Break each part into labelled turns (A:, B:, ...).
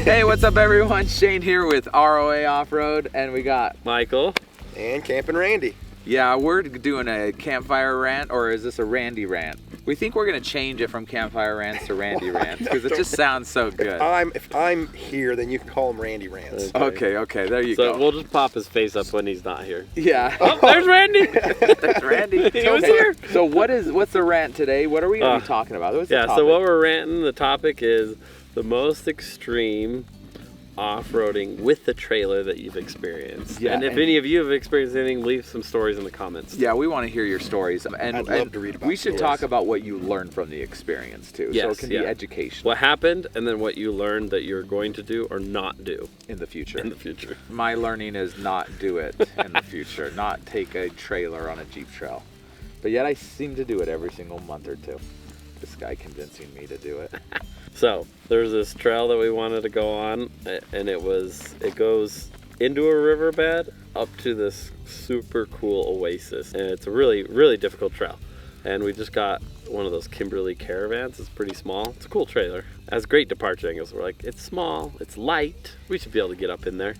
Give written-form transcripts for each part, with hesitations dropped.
A: Hey, what's up everyone? Shane here with ROA Off-Road, and we got
B: Michael.
C: And Camping Randy.
A: Yeah, we're doing a Campfire rant, or is this a Randy rant? We think we're gonna change it from Campfire rants to Randy rants, because it just sounds so good.
C: If I'm here, then you can call him Randy Rants.
A: Okay, there you go.
B: So we'll just pop his face up when he's not here.
A: Yeah.
B: Oh, there's Randy!
A: There's Randy.
B: He was here.
A: So what's the rant today? What are we gonna be talking about? What's the
B: Yeah,
A: topic?
B: so what we're ranting, the topic is the most extreme off-roading with the trailer that you've experienced.
A: Yeah,
B: and if any of you have experienced anything, leave some stories in the comments.
A: Yeah, we want to hear your stories, and
C: I'd love to read about
A: we should
C: stories.
A: talk about what you learned from the experience too. So
B: Yes,
A: it can be educational
B: What happened, and then what you learned that you're going to do or not do
A: in the future. My learning is not do it in the future, not take a trailer on a Jeep trail. But yet I seem to do it every single month or two. This guy convincing me to do it.
B: So there's this trail that we wanted to go on, and it goes into a riverbed up to this super cool oasis, and it's a really, really difficult trail. And we just got one of those Kimberly caravans. It's pretty small. It's a cool trailer. It has great departure angles. We're like, it's small, it's light. We should be able to get up in there.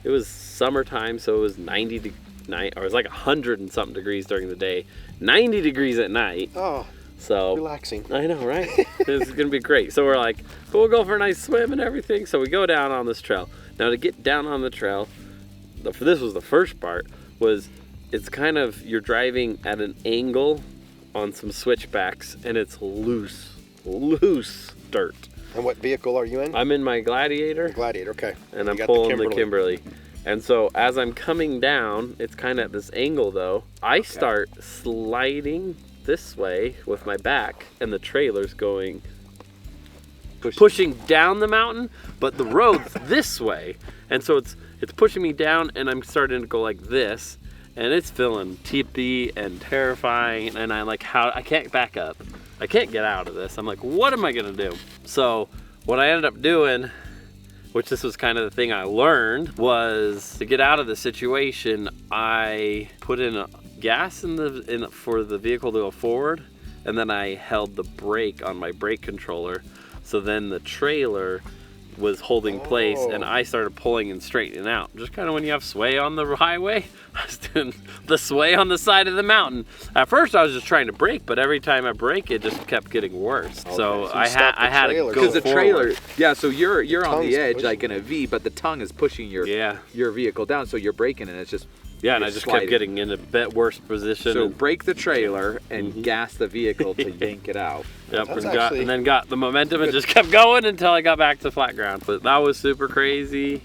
B: It was summertime, so it was 90 or it was like 100 and something degrees during the day, 90 degrees at night.
C: Oh,
B: so
C: relaxing.
B: I know, right? This is gonna be great. So we're like, but we'll go for a nice swim and everything. So we go down on this trail. Now to get down on the trail, this was the first part, it's kind of, you're driving at an angle on some switchbacks, and it's loose dirt.
C: And what vehicle are you in?
B: I'm in my Gladiator.
C: Gladiator, okay.
B: And I'm
C: got
B: pulling the Kimberly. And so as I'm coming down, it's kind of at this angle though, I start sliding this way with my back, and the trailer's going pushing down the mountain, but the road's this way, and so it's pushing me down, and I'm starting to go like this, and it's feeling tippy and terrifying, and I can't back up, I can't get out of this. I'm like, what am I gonna do? So what I ended up doing, which this was kind of the thing I learned, was to get out of the situation, I put in gas for the vehicle to go forward, and then I held the brake on my brake controller, so then the trailer was holding place, and I started pulling and straightening out. Just kind of when you have sway on the highway, I was doing the sway on the side of the mountain. At first I was just trying to brake, but every time I brake it just kept getting worse.
C: Okay.
B: So
C: you
B: I had to go
A: because the trailer,
B: forward.
A: yeah, so you're on the edge
C: pushing
A: like in a V, but the tongue is pushing your vehicle down, so you're braking, and it's just
B: and I just kept getting in a bit worse position.
A: So brake the trailer and gas the vehicle to yank it out.
B: Yep, and then got the momentum and just kept going until I got back to flat ground. But that was super crazy.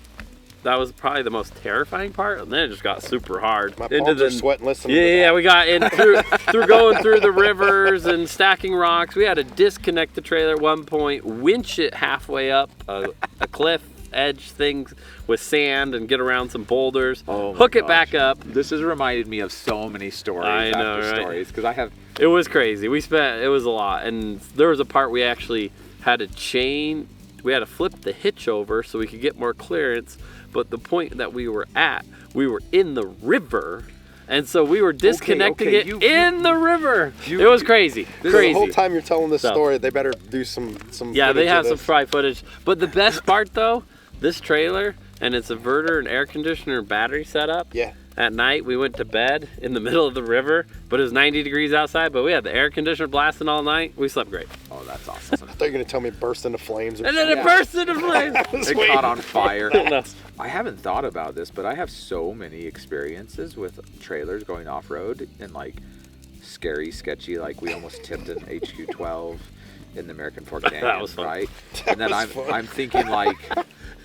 B: That was probably the most terrifying part, and then it just got super hard.
C: My palms are sweating listening
B: Yeah, we got in through going through the rivers and stacking rocks. We had to disconnect the trailer at one point, winch it halfway up a cliff edge thing with sand and get around some boulders, hook it back up.
A: This has reminded me of so many stories.
B: I know,
A: after
B: right?
A: Stories, because I have.
B: It was crazy. It was a lot, and there was a part we actually had we had to flip the hitch over so we could get more clearance, but the point that we were at, we were in the river, and so we were disconnecting it in the river. It was crazy.
C: The whole time you're telling this story, they better do some
B: yeah, they have some
C: fry
B: footage. But the best part though, this trailer and its inverter and air conditioner and battery setup.
C: Yeah.
B: At night we went to bed in the middle of the river, but it was 90 degrees outside, but we had the air conditioner blasting all night. We slept great.
A: Oh, that's awesome.
C: I thought you were gonna tell me it burst into flames.
B: And then it burst into flames.
A: It caught on fire.
B: No.
A: I haven't thought about this, but I have so many experiences with trailers going off-road and like scary, sketchy. Like we almost tipped an HQ12 in the American Fork Canyon,
B: That was fun.
A: right? And then I'm thinking like,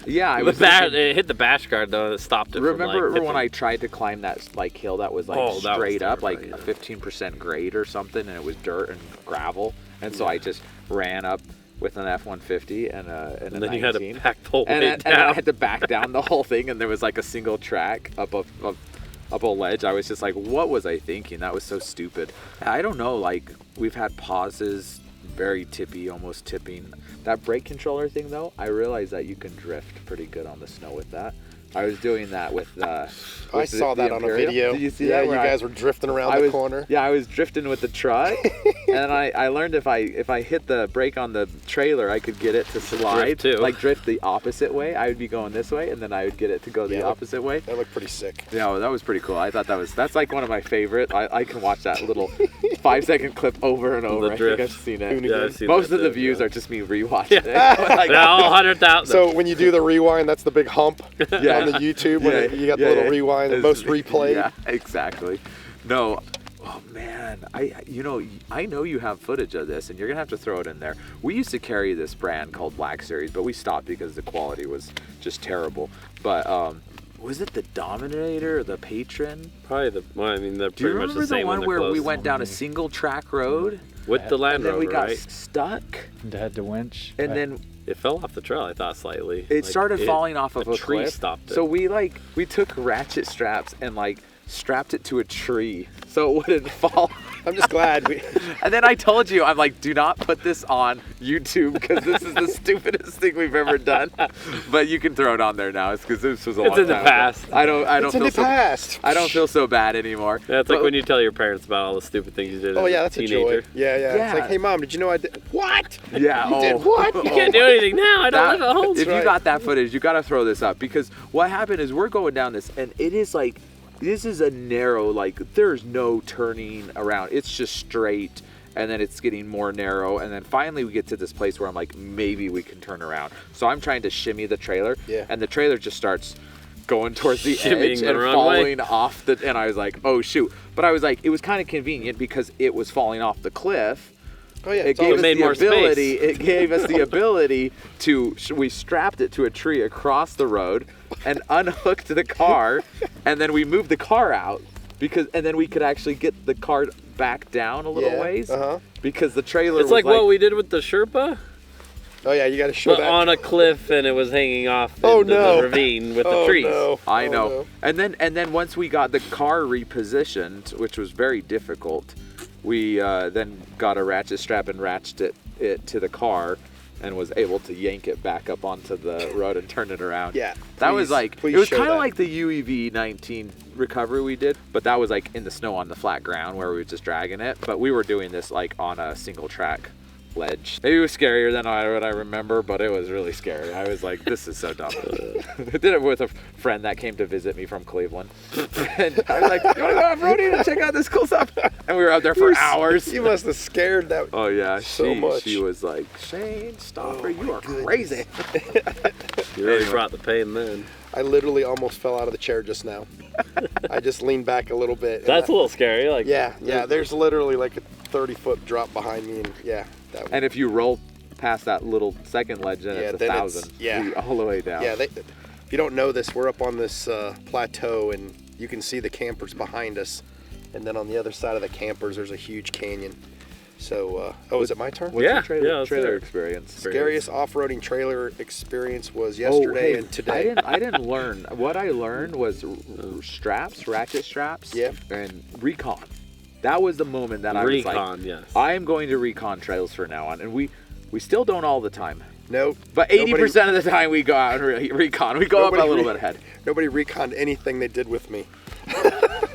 A: yeah,
B: It hit the bash guard though. It stopped it.
A: Remember
B: from,
A: when I tried to climb that like hill that was like straight up, like
B: yeah.
A: a 15% grade or something, and it was dirt and gravel, and so I just ran up with an F-150 and a
B: then
A: 19.
B: you had to back the whole way down.
A: And I had to back down the whole thing, and there was like a single track up a ledge. I was just like, what was I thinking? That was so stupid. I don't know, like we've had pauses, very tippy, almost tipping. That brake controller thing though, I realized that you can drift pretty good on the snow with that. I was doing that with
C: I saw that on a video.
A: Did you see
C: that?
A: that?
C: Yeah, you guys were drifting around the corner.
A: Yeah, I was drifting with the truck, And then I learned if I hit the brake on the trailer, I could get it to slide,
B: Drift too.
A: like drift the opposite way. I would be going this way, and then I would get it to go the opposite way.
C: That looked pretty sick.
A: Yeah, that was pretty cool. I thought that's like one of my favorite. I can watch that little 5-second clip over and over.
B: The
A: I think
B: drift.
A: I've seen it.
B: Yeah, I've seen
A: Most
B: that
A: of the
B: too,
A: views
B: yeah.
A: are just me rewatching it. Like,
B: Yeah, all 100,000.
C: So when you do the rewind, that's the big hump on the YouTube when you got the little rewind, the most replayed.
A: Yeah, exactly. No. Oh man, I know you have footage of this, and you're gonna have to throw it in there. We used to carry this brand called Black Series, but we stopped because the quality was just terrible. But was it the Dominator or the Patron?
B: Probably they're
A: Do you
B: pretty much
A: remember
B: the same.
A: the one
B: when
A: where
B: they're
A: we
B: close.
A: went down a single track road
B: with the Land
A: and then
B: Rover,
A: we got
B: right?
A: stuck,
D: And had to winch.
A: and then
B: It fell off the trail, I thought, slightly.
A: it started falling off of a
B: tree
A: cliff.
B: stopped it.
A: So we took ratchet straps and strapped it to a tree so it wouldn't fall.
C: I'm just glad we.
A: And then I told you, I'm like, do not put this on YouTube because this is the stupidest thing we've ever done. But you can throw it on there now. It's because this was a long
B: It's in the
A: time ago.
B: past.
A: I don't
C: It's in
A: feel
C: the past.
A: I don't feel so bad anymore.
B: Yeah, it's like
A: But-
B: when you tell your parents about all the stupid things you did
C: Oh
B: as
C: yeah,
B: a
C: that's
B: teenager.
C: a joy. Yeah. It's
A: Yeah.
C: like, hey mom, did you know I did? What?
A: Yeah.
C: You did what?
B: You can't do anything now. I don't live at home.
A: If you
C: right.
A: got that footage, you got to throw this up because what happened is we're going down this, and it is like, this is a narrow, there's no turning around. It's just straight, and then it's getting more narrow, and then finally we get to this place where I'm like, maybe we can turn around. So I'm trying to shimmy the trailer, and the trailer just starts going towards the
B: Shimmying
A: edge
B: the
A: and
B: runway.
A: falling off the, and I was like, oh shoot. But I was like, it was kind of convenient because it was falling off the cliff.
C: Oh yeah.
A: It
C: It's all
A: gave us
B: made
A: the
B: more
A: ability.
B: space.
A: It gave us the ability to. We strapped it to a tree across the road, and unhooked the car, and then we moved the car out and then we could actually get the car back down a little ways because the trailer.
B: It's
A: was
B: like what we did with the Sherpa,
C: Oh yeah, you got to show
B: but
C: that.
B: on a cliff, and it was hanging off
C: Oh,
B: into
C: no.
B: the ravine with the trees.
C: No.
A: I
C: Oh,
A: know.
C: no.
A: And then once we got the car repositioned, which was very difficult, we then got a ratchet strap and ratcheted it to the car, and was able to yank it back up onto the road and turn it around.
C: Yeah.
A: That was like,
C: please
A: it was
C: show
A: kind of
C: that.
A: like the UEV 19 recovery we did, but that was like in the snow on the flat ground where we were just dragging it. But we were doing this like on a single track ledge. Maybe it was scarier than what I remember, but it was really scary. I was like, this is so dumb. I did it with a friend that came to visit me from Cleveland. And I was like, you want to go off-roading and check out this cool stuff? And we were out there for hours.
C: You must have scared that.
A: Oh yeah,
C: So much.
A: she was like, Shane, stop her, you
C: my
A: are
C: goodness.
A: crazy.
B: You really brought the pain then.
C: I literally almost fell out of the chair just now. I just leaned back a little bit. and
B: That's a little scary. Like
C: Yeah. There's literally like a 30-foot drop behind me, and that.
A: And if you roll past that little second ledge, then it's
C: then
A: 1,000 feet all the way down.
C: If you don't know this, we're up on this plateau, and you can see the campers behind us, and then on the other side of the campers, there's a huge canyon. So, is it my turn?
A: What's
B: Yeah,
A: your trailer,
B: let's
A: trailer
B: hear it.
A: experience?
C: Scariest off-roading trailer experience was yesterday and today.
A: I didn't learn. What I learned was straps, ratchet straps, and recon. That was the moment that I was like,
B: recon, yes.
A: I am going to recon trails from now on. And we still don't all the time.
C: No.
A: But 80% of the time we go out and recon. We go up a little bit ahead.
C: Nobody reconned anything they did with me.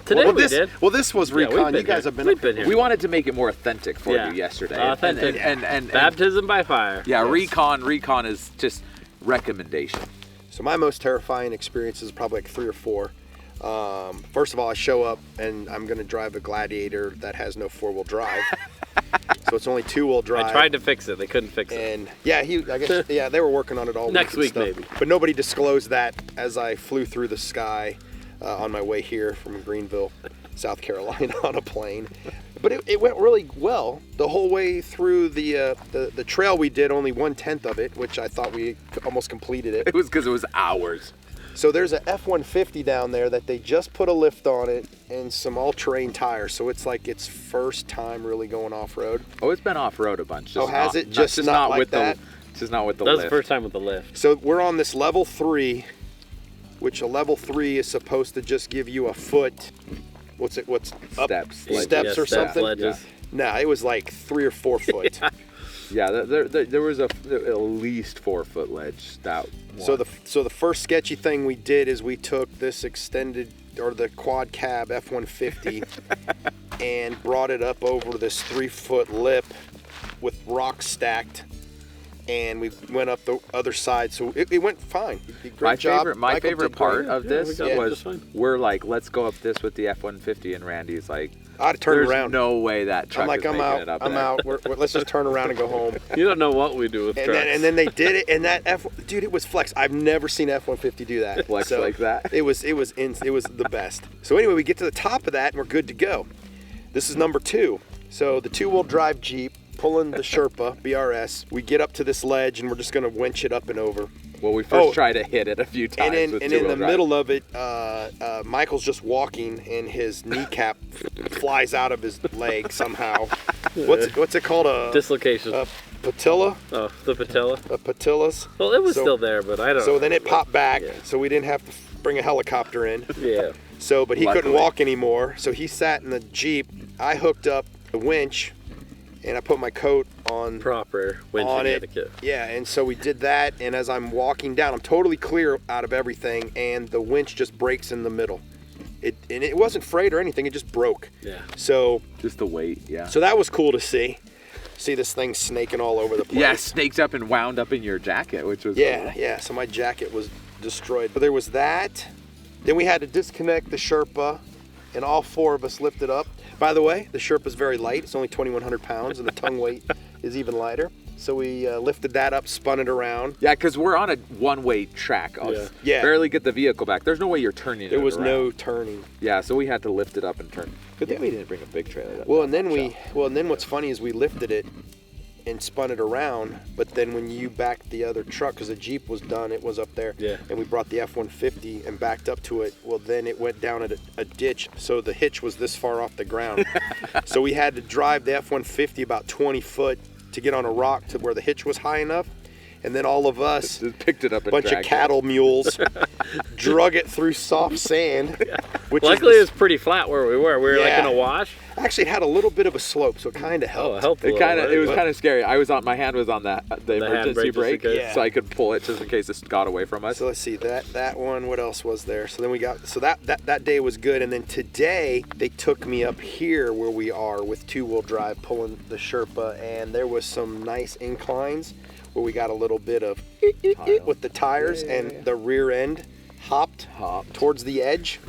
B: Today we
C: this,
B: did.
C: Well, this was
B: Yeah, we've
C: recon.
B: been
C: You guys
B: here.
C: have been
B: We've
C: up
B: been here.
A: We wanted to make it more authentic for
B: Yeah.
A: you yesterday.
B: Authentic.
A: And
B: Baptism by fire.
A: yeah,
C: Yes.
A: recon is just recommendation.
C: So my most terrifying experience is probably like 3 or 4. First of all, I show up and I'm going to drive a Gladiator that has no 4-wheel drive. So it's only 2-wheel drive.
B: I tried to fix it. They couldn't fix it.
C: And I guess they were working on it all
B: Next
C: week and
B: week,
C: stuff.
B: maybe.
C: But nobody disclosed that as I flew through the sky on my way here from Greenville, South Carolina on a plane. But it went really well the whole way through the trail. We did only 1/10 of it, which I thought we almost completed it.
A: It was because it was hours.
C: So there's a F-150 down there that they just put a lift on it and some all-terrain tires. So it's like its first time really going off-road.
A: Oh, it's been off-road a bunch.
C: Oh, has it?
A: Just
C: not like
A: with
C: that?
A: Just not with the
B: That was
A: lift.
B: the first time with the lift.
C: So we're on this level 3, which a level 3 is supposed to just give you a foot. What's up?
A: Steps.
B: Yeah,
C: Steps or
B: steps,
C: something?
B: ledges.
C: Nah, it was like 3 or 4 foot.
A: Yeah, there was at least 4-foot ledge. That one.
C: So the first sketchy thing we did is we took this extended or the quad cab F-150 and brought it up over this 3-foot lip with rocks stacked. And we went up the other side, so it went fine. Great job.
A: My favorite part of this was
B: fine.
A: we're like, let's go up this with the F-150, and Randy's like,
C: I'd turn
A: there's
C: around.
A: no way that truck is making it up
C: I'm
A: there.
C: out. Let's just turn around and go home.
B: You don't know what we do with trucks.
C: And then they did it, and that dude, it was flex. I've never seen F-150 do that.
A: Flex like that.
C: It was the best. So anyway, we get to the top of that, and we're good to go. This is number 2. So the 2-wheel drive Jeep pulling the Sherpa BRS. We get up to this ledge, and we're just gonna winch it up and over.
A: Well, we first tried to hit it a few times.
C: And
A: with
C: in the
A: two-wheel drive.
C: middle of it, Michael's just walking, and his kneecap flies out of his leg somehow. What's it called?
B: Dislocation.
C: Patella?
B: Oh, the patella.
C: Patellas.
B: Well, it was still there, but I don't know.
C: So then it popped back,
B: Yeah.
C: so we didn't have to bring a helicopter in.
B: Yeah.
C: So, but he couldn't
A: Luckily.
C: walk anymore, so he sat in the Jeep. I hooked up the winch, and I put my coat on
B: Proper winching
C: on it.
B: etiquette.
C: Yeah, and so we did that, and as I'm walking down, I'm totally clear out of everything, and the winch just breaks in the middle. It wasn't frayed or anything, it just broke.
B: Yeah.
C: So
A: Just the weight, yeah.
C: so that was cool to see. See this thing snaking all over the place.
A: Yeah, snaked up and wound up in your jacket, which was
C: Yeah, yeah. So my jacket was destroyed. But there was that. Then we had to disconnect the Sherpa, and all 4 of us lifted up. By the way, the Sherpa's very light. It's only 2,100 pounds, and the tongue weight is even lighter. So we lifted that up, spun it around.
A: Yeah, because we're on a one-way track.
C: Yeah.
A: Barely get the vehicle back. There's no way you're turning it
C: There was
A: around.
C: no turning.
A: Yeah, so we had to lift it up and turn. Good thing
C: Yeah.
A: we didn't bring a big trailer. That
C: Well, and
A: bad.
C: then what's funny is we lifted it and spun it around, but then when you backed the other truck, because the Jeep was done, it was up there,
B: Yeah.
C: and we brought the F-150 and backed up to it, well, then it went down a ditch, so the hitch was this far off the ground. So we had to drive the F-150 about 20 foot to get on a rock to where the hitch was high enough, and then all of us,
A: Just picked it up and
C: bunch of
A: dragged it.
C: cattle mules, drug it through soft sand. Which
B: Luckily,
C: is
B: it was pretty flat where we were. We were like
C: Yeah.
B: in a wash.
C: actually, it had a little bit of a slope, so it kind of helped.
B: Oh, it helped a
A: It
B: little
A: kind of
B: bit,
A: it was
B: but-
A: kind of scary. My hand was on the emergency
B: handbrake just in
A: brake,
B: case.
C: Yeah.
A: so I could pull it just in case it got away from us.
C: So let's see that one. What else was there? So then we got that day was good, and then today they took me up here where we are with 2-wheel drive pulling the Sherpa, and there was some nice inclines where we got a little bit of with the tires, and the rear end hopped towards the edge.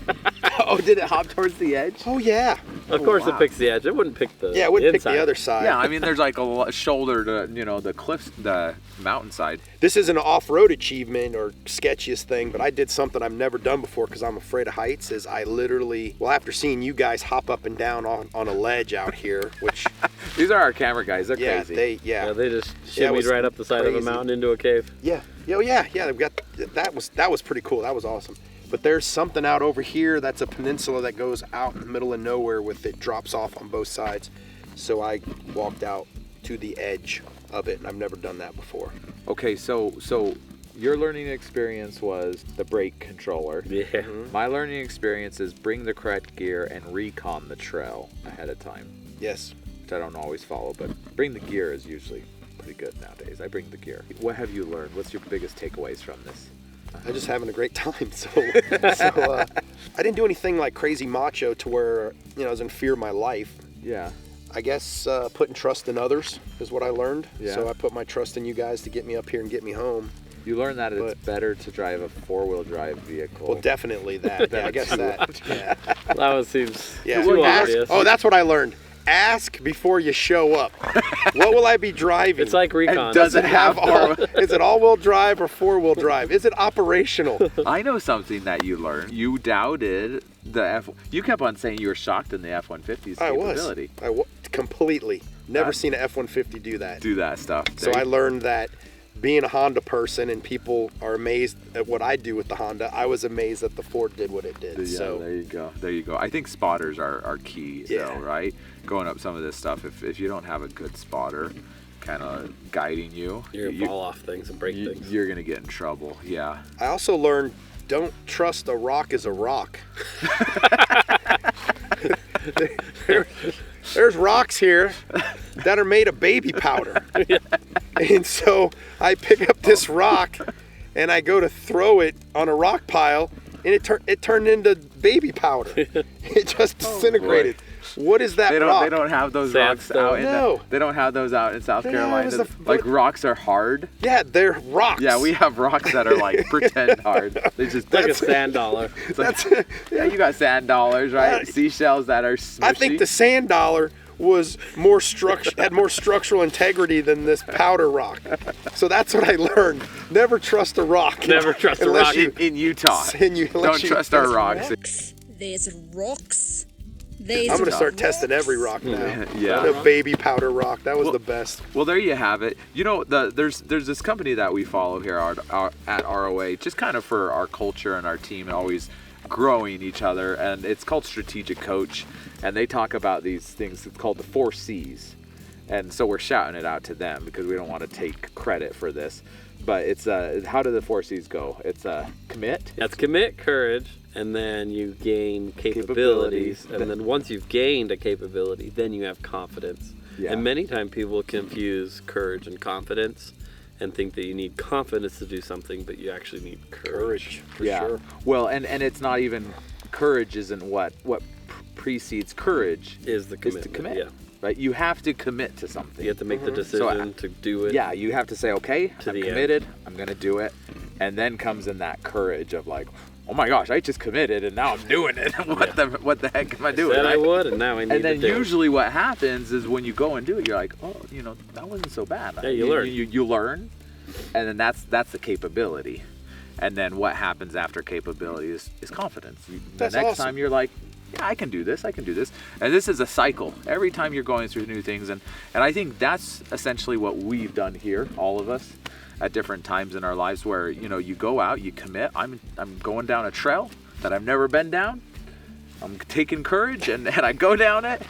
A: Oh, did it hop towards the edge?
C: Oh yeah,
B: Of course,
A: wow.
B: it picks the edge. It wouldn't pick the
C: yeah. It wouldn't pick
B: inside.
C: the other side.
A: Yeah, I mean, there's like a shoulder to the cliffs, the mountainside.
C: This is an off-road achievement or sketchiest thing, but I did something I've never done before because I'm afraid of heights. Is I literally, well, after seeing you guys hop up and down on a ledge out here, which
A: These are our camera guys. They're
C: yeah,
A: crazy.
B: Yeah, they just
C: Yeah, it
B: shimmied
C: was
B: right up the side of a
C: crazy.
B: mountain into a cave.
C: yeah, yeah. We got that was pretty cool. That was awesome. But there's something out over here that's a peninsula that goes out in the middle of nowhere with it drops off on both sides. So I walked out to the edge of it, and I've never done that before.
A: Okay, so your learning experience was the brake controller.
B: Yeah.
A: My learning experience is bring the correct gear and recon the trail ahead of time,
C: Yes.
A: which I don't always follow, but bring the gear is usually pretty good nowadays. I bring the gear. What have you learned? What's your biggest takeaways from this?
C: I'm just having a great time. So I didn't do anything like crazy macho to where, I was in fear of my life.
A: Yeah.
C: I guess putting trust in others is what I learned.
A: Yeah.
C: So I put my trust in you guys to get me up here and get me home.
A: You learn that it's
C: But-
A: better to drive a 4-wheel drive vehicle.
C: Well, definitely that. Yeah, I guess that. Yeah.
B: That one seems
C: Yeah.
B: too
C: Ask-
B: obvious.
C: oh, that's what I learned. Ask before you show up. What will I be driving?
B: It's like recon.
A: And does it have
C: Is it all-wheel drive or 4-wheel drive? Is it operational?
A: I know something that you learned. You doubted the You kept on saying you were shocked in the F-150's
C: I was.
A: capability.
C: Completely. Never
A: That-
C: seen an F-150 do that.
A: Do that stuff.
C: So I learned that being a Honda person and people are amazed at what I do with the Honda, I was amazed that the Ford did what it did.
A: Yeah,
C: So
A: there you go. There you go. I think spotters are key,
C: Yeah.
A: though, right? Going up some of this stuff, if you don't have a good spotter kind of guiding you,
B: You're going to fall off things and break things.
A: you're going to get in trouble. Yeah.
C: I also learned don't trust a rock as a rock. There's rocks here that are made of baby powder. And so I pick up this rock and I go to throw it on a rock pile and it turned into baby powder. It just disintegrated. What is that
A: They
C: rock?
A: don't have those rocks
B: Sandstone.
A: out in
C: No.
A: they don't have those out in South
C: No, it
A: Carolina.
C: was the-
A: Like rocks are hard.
C: Yeah, they're rocks.
A: Yeah, we have rocks that are like pretend hard. They just
B: Like a sand dollar.
A: it's like-
C: That's.
A: yeah, you got sand dollars, right?
C: Uh,
A: Seashells that are smushy.
C: I think the sand dollar was more had more structural integrity than this powder rock. So that's what I learned. Never trust a rock.
B: Never trust a
C: Unless
B: rock.
C: you-
A: in Utah.
C: unless
A: Don't
C: you-
A: trust our rocks.
D: There's rocks. There's
C: I'm gonna start
D: rocks.
C: testing every rock now.
A: Yeah.
C: The baby powder rock. That was
A: Well-
C: the best.
A: Well, there you have it. You know, there's this company that we follow here at ROA, just kind of for our culture and our team, always growing each other, and it's called Strategic Coach, and they talk about these things. It's called the 4 C's, and so we're shouting it out to them because we don't want to take credit for this. But it's how do the 4 C's go? It's commit.
B: That's commit, courage, and then you gain capabilities. And then once you've gained a capability, then you have confidence.
A: Yeah.
B: And many times people confuse courage and confidence and think that you need confidence to do something, but you actually need courage.
C: For
A: Yeah.
C: sure.
A: Well, and it's not even courage isn't what precedes courage
B: Is the
A: is
B: commitment.
A: to commit.
B: Yeah.
A: Right? You have to commit to something.
B: You have to make the
A: So,
B: decision to do it.
A: Yeah, you have to say, okay,
B: To
A: I'm
B: the end.
A: committed, I'm gonna do it, and then comes in that courage of like, oh my gosh, I just committed and now I'm doing it. what the heck am I doing?
B: Said I
A: right?
B: would, and now I need
A: And then
B: to do it.
A: usually what happens is when you go and do it, you're like, oh, that wasn't so bad.
B: Yeah, you learn.
A: You learn, and then that's the capability. And then what happens after capability is confidence. The
C: That's
A: next
C: awesome.
A: time you're like, yeah, I can do this. And this is a cycle. Every time you're going through new things. And I think that's essentially what we've done here, all of us, at different times in our lives where, you go out, you commit. I'm going down a trail that I've never been down. I'm taking courage and I go down it.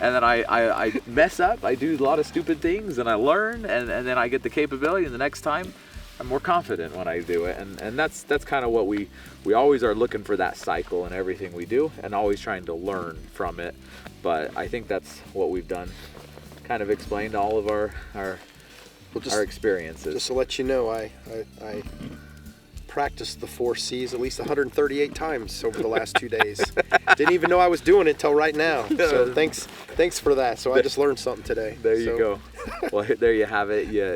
A: And then I mess up. I do a lot of stupid things and I learn. And then I get the capability. And the next time, I'm more confident when I do it, and that's kind of what we always are looking for, that cycle in everything we do, and always trying to learn from it. But I think that's what we've done, kind of explained all of our experiences.
C: Just to let you know, I practiced the 4 C's at least 138 times over the last 2 days. Didn't even know I was doing it till right now. So thanks for that. So I just learned something today.
A: There you go. Well, there you have it. Yeah,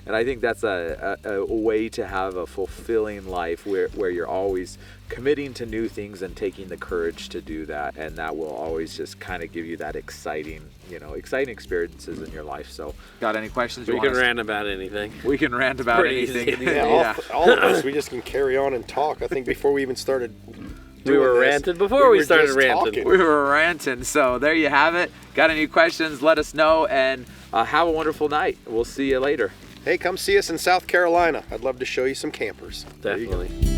A: and I think that's a way to have a fulfilling life where you're always committing to new things and taking the courage to do that, and that will always just kind of give you that exciting experiences in your life. So, got any questions?
B: We can rant about anything.
A: We can rant about
B: Pretty
A: anything.
B: easy.
C: Yeah, all of us, we just can carry on and talk. I think before we even started
B: We were
C: doing this,
B: ranted before we
C: were
B: started
C: just
B: ranting.
C: talking.
A: We were ranting. So there you have it. Got any questions? Let us know, and have a wonderful night. We'll see you later.
C: Hey, come see us in South Carolina. I'd love to show you some campers.
B: Definitely.